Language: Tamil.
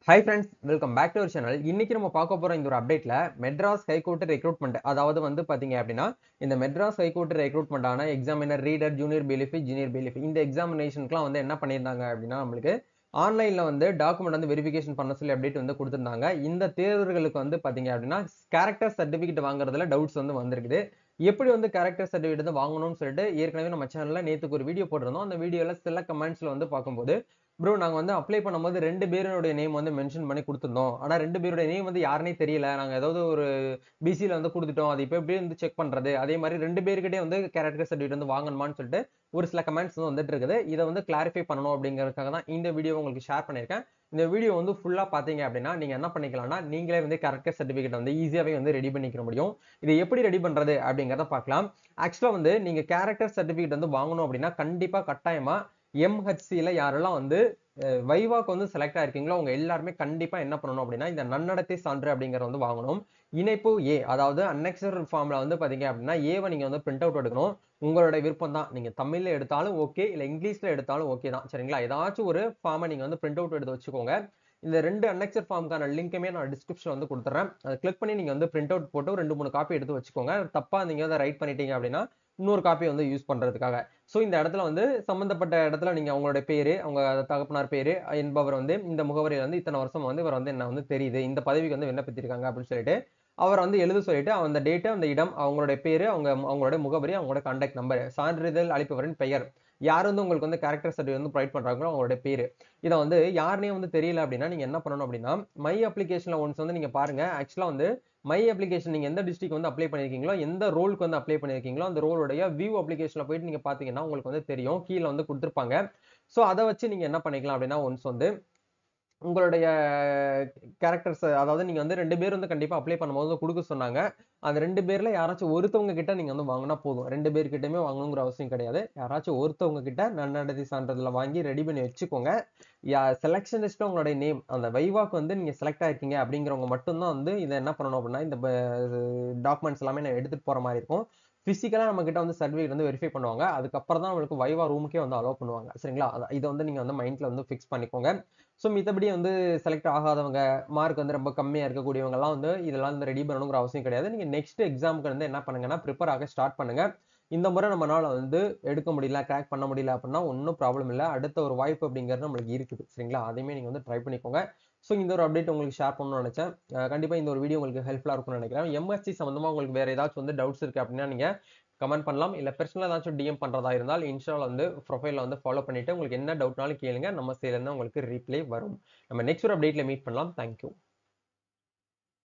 Hi friends, welcome back to our channel. இன்னைக்கு நம்ம பார்க்க போற இந்த ஒரு அப்டேட்ல மெட்ராஸ் ஹைகோர்ட் ரெக்ரூட்மெண்ட், அதாவது வந்து பாத்தீங்க அப்படின்னா இந்த மெட்ராஸ் ஹைகோர்ட் ரெக்ரூட்மெண்ட் ஆன examiner, reader, junior bailiff, junior bailiff இந்த எக்ஸாமினேஷனுக்குலாம் வந்து என்ன பண்ணியிருந்தாங்க அப்படின்னா நம்மளுக்கு ஆன்லைன்ல வந்து டாக்குமெண்ட் வந்து வெரிஃபிகேஷன் பண்ண சொல்லி அப்டேட் வந்து கொடுத்திருந்தாங்க. இந்த தேர்வுகளுக்கு வந்து பாத்தீங்க அப்படின்னா கேரக்டர் சர்டிபிகேட் வாங்குறதுல டவுட்ஸ் வந்து வந்திருக்குது. எப்படி வந்து கேரக்டர் சர்டிபிகேட் வந்து வாங்கணும்னு சொல்லிட்டு ஏற்கனவே நம்ம சேனல்ல நேத்துக்கு ஒரு வீடியோ போட்டிருந்தோம். அந்த வீடியோல சில கமெண்ட்ஸ்ல வந்து பார்க்கும்போது, ப்ரோ நாங்க வந்து அப்ளை பண்ணும்போது 2 பேருடைய நேம் வந்து மென்ஷன் பண்ணி குடுத்திருந்தோம். ஆனா 2 பேருடைய நேம் வந்து யாருன்னே தெரியல. நாங்க ஏதாவது ஒரு பிசில வந்து குடுத்துட்டோம். அது இப்ப எப்படி வந்து செக் பண்றது? அதே மாரி 2 பேர்கிட்டயும் வந்து கேரக்டர் சர்டிபிகேட் வந்து வாங்கணுமான்னு சொல்லிட்டு ஒரு சில கமெண்ட்ஸ் வந்து வந்துட்டு இருக்குது. இத வந்து கிளாரிஃபை பண்ணணும் அப்படிங்கிறதுக்காக தான் இந்த வீடியோ உங்களுக்கு ஷேர் பண்ணியிருக்கேன். இந்த வீடியோ வந்து ஃபுல்லா பார்த்தீங்க அப்படின்னா, நீங்க என்ன பண்ணிக்கலாம்னா, நீங்களே வந்து கேரக்டர் சர்டிபிகேட் வந்து ஈஸியாவே வந்து ரெடி பண்ணிக்க முடியும். இத எப்படி ரெடி பண்றது அப்படிங்கிறத பார்க்கலாம். ஆக்சுவலா வந்து நீங்க கேரக்டர் சர்டிபிகேட் வந்து வாங்கணும் அப்படின்னா, கண்டிப்பா கட்டாயமா எம்ஹெச்சில யாரெல்லாம் வந்து வைவாக்கு வந்து செலக்ட் ஆயிருக்கீங்களோ அவங்க எல்லாருமே கண்டிப்பா என்ன பண்ணணும் அப்படின்னா இந்த நன்னடத்தை சான்று அப்படிங்கறத வந்து வாங்கணும். இணைப்பு ஏ, அதாவது அன்னெக்சர் ஃபார்ம்ல வந்து பாத்தீங்க அப்படின்னா ஏவை நீங்க வந்து பிரிண்ட் அவுட் எடுக்கணும். உங்களோட விருப்பம் தான். நீங்க தமிழ்ல எடுத்தாலும் ஓகே, இல்ல இங்கிலீஷ்ல எடுத்தாலும் ஓகே தான். சரிங்களா? ஏதாச்சும் ஒரு ஃபார்மை நீங்க வந்து பிரிண்ட் அவுட் எடுத்து வச்சுக்கோங்க. இந்த 2 அன்னெக்சர் ஃபார்முக்கான லிங்க்குமே நான் டிஸ்கிரிப்ஷன்ல வந்து கொடுத்துறேன். அதை கிளிக் பண்ணி நீங்க வந்து பிரிண்ட் அவுட் போட்டு 2, 3 காப்பி எடுத்து வச்சுக்கோங்க. தப்பா நீங்க அதை ரைட் பண்ணிட்டீங்க அப்படின்னா இன்னொரு காப்பி வந்து யூஸ் பண்றதுக்காக. சோ இந்த இடத்துல வந்து சம்பந்தப்பட்ட இடத்துல நீங்க அவங்களுடைய பேரு, அவங்க தகப்பனார் பேரு என்பவர் வந்து இந்த முகவரியில வந்து இத்தனை வருஷம் வந்து இவர் வந்து என்ன வந்து தெரியுது. இந்த பதவிக்கு வந்து விண்ணப்பித்திருக்காங்க அப்படின்னு சொல்லிட்டு அவர வந்து எழுத சொல்லிட்டு அந்த டேட், அந்த இடம், அவங்களுடைய பேரு, அவங்களுடைய முகவரி, அவங்களோட கான்டாக்ட் நம்பர், சான்றிதழ் அளிப்பவரின் பெயர், யார் வந்து உங்களுக்கு வந்து கேரக்டர் சர்டிஃபிகேட் வந்து ப்ரொவைட் பண்றாங்களோ அவங்களுடைய பேரு. இத வந்து யாருன்னே வந்து தெரியல அப்படின்னா நீங்க என்ன பண்ணணும் அப்படின்னா, மை அப்ளிகேஷன்ல ஒன்ஸ் வந்து நீங்க பாருங்க. ஆக்சுவலா வந்து மை அப்ளிகேஷன் நீங்க எந்த டிஸ்ட்ரிக்ட் வந்து அப்ளை பண்ணியிருக்கீங்களோ, எந்த ரோலுக்கு வந்து அப்ளை பண்ணியிருக்கீங்களோ, அந்த ரோலுடைய வியூ அப்ளிகேஷன்ல போயிட்டு நீங்க பார்த்தீங்கன்னா உங்களுக்கு வந்து தெரியும். கீழ வந்து குடுத்திருப்பாங்க. சோ அத வச்சு நீங்க என்ன பண்ணிக்கலாம் அப்படின்னா, ஒன்ஸ் வந்து உங்களுடைய கேரக்டர்ஸ், அதாவது நீங்க வந்து 2 பேர் வந்து கண்டிப்பா அப்ளை பண்ணும்போது குடுக்க சொன்னாங்க. அந்த 2 பேர்ல யாராச்சும் ஒருத்தவங்க கிட்ட நீங்க வந்து வாங்குனா போதும். 2 பேர் கிட்டயுமே வாங்கணுங்கிற அவசியம் கிடையாது. யாராச்சும் ஒருத்தவங்க கிட்ட நன்னடத்தை சான்றிதழ வாங்கி ரெடி பண்ணி வச்சுக்கோங்க. செலக்ஷன் லிஸ்ட்ல உங்களுடைய நேம், அந்த வைவாக்கு வந்து நீங்க செலக்ட் ஆயிருக்கீங்க அப்படிங்கிறவங்க மட்டும் தான் வந்து இத என்ன பண்ணணும் அப்படின்னா, இந்த டாக்குமெண்ட்ஸ் எல்லாமே நான் எடுத்துட்டு போற மாரி இருக்கும். பிசிக்கலா நம்ம கிட்ட வந்து சர்டிஃபிகேட் வந்து வெரிஃபை பண்ணுவாங்க. அதுக்கப்புறம் தான் உங்களுக்கு வைவா ரூமுக்கே வந்து அலோவ் பண்ணுவாங்க. சரிங்களா? இத வந்து நீங்க வந்து மைண்ட்ல வந்து ஃபிக்ஸ் பண்ணிக்கோங்க. சோ மித்தபடி வந்து செலக்ட் ஆகாதவங்க, மார்க் வந்து ரொம்ப கம்மியா இருக்கக்கூடியவங்கலாம் வந்து இதெல்லாம் வந்து ரெடி பண்ணணுங்கிற அவசியம் கிடையாது. நீங்க நெக்ஸ்ட் எக்ஸாம்க்கு வந்து என்ன பண்ணுங்கன்னா, பிரிப்பேர் ஆக ஸ்டார்ட் பண்ணுங்க. இந்த முறை நம்மனால வந்து எடுக்க முடியல, கிராக் பண்ண முடியல அப்படின்னா ஒண்ணும் ப்ராப்ளம் இல்ல. அடுத்த ஒரு வாய்ப்பு அப்படிங்கிறது நம்மளுக்கு இருக்குது. சரிங்களா? அதையுமே நீங்க வந்து ட்ரை பண்ணிக்கோங்க. சோ இந்த ஒரு அப்டேட் உங்களுக்கு ஷேர் பண்ணணும்னு நினைச்சேன். கண்டிப்பா இந்த ஒரு வீடியோ உங்களுக்கு ஹெல்ப்ஃபுல்லா இருக்கும்னு நினைக்கிறேன். எம்எஸ்சி சம்பந்தமா உங்களுக்கு வேற ஏதாச்சும் வந்து டவுட்ஸ் இருக்கு அப்படின்னா நீங்க கமெண்ட் பண்ணலாம். இல்ல பெர்சனலா ஏதாச்சும் டிஎம் பண்றதா இருந்தால் இன்ஸ்டால வந்து ப்ரொஃபைல்ல வந்து ஃபாலோ பண்ணிட்டு உங்களுக்கு என்ன டவுட்னாலும் கேளுங்க. நம்ம சைடுல இருந்து உங்களுக்கு ரிப்ளை வரும். நம்ம நெக்ஸ்ட் ஒரு அப்டேட்ல மீட் பண்ணலாம். Thank you.